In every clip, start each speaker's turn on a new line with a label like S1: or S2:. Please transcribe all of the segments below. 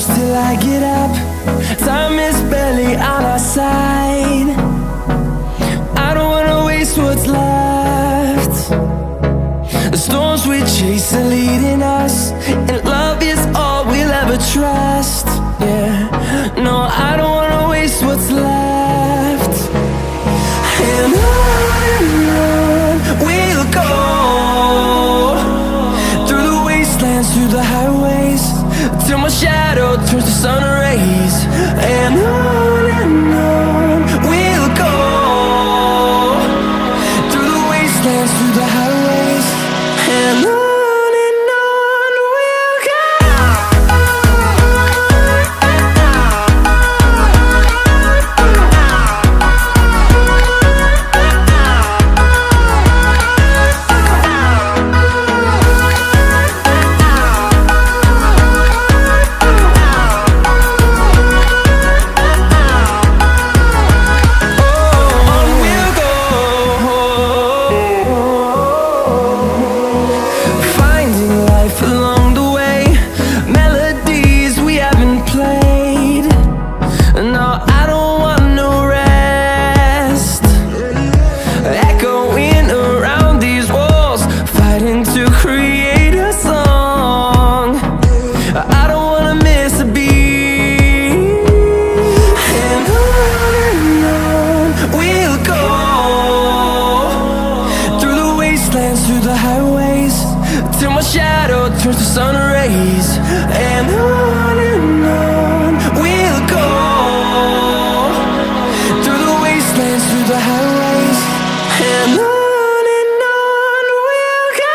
S1: close till I get up. Time is barely on our side. I don't wanna waste what's left. The storms we chase are leading us, and love is all we'll ever trust. Yeah, no, I don't wanna waste what's left. And on we'll go, through the wastelands, through the highways, till my shadow turns to sun rays. And on we'll go, through the wastelands, through the highways, and on we'll go. Through the highways, till my shadow turns to sun rays. And on we'll go, through the wastelands, through the highways, and on we'll go.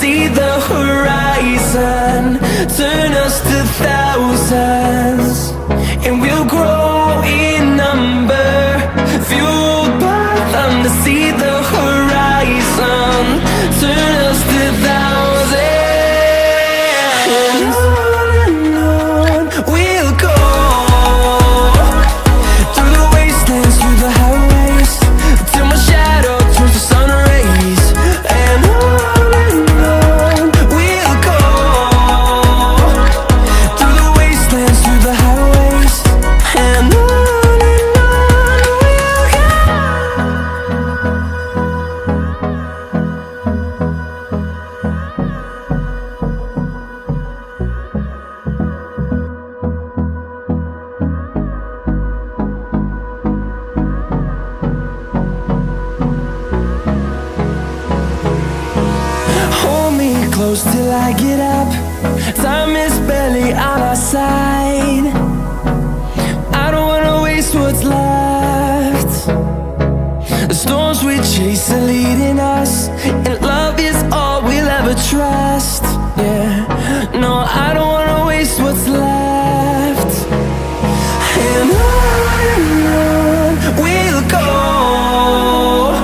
S1: See the horizon turn us to thousands, and we'll grow in number, fueled by them. To see the horizon turn us to thousands, and on we'll go, through the wastelands, through the highways, till my shadow turns to sun rays. And close till I get up. Time is barely on our side. I don't wanna waste what's left. The storms we chase are leading us, and love is all we'll ever trust. Yeah, no, I don't wanna waste what's left. And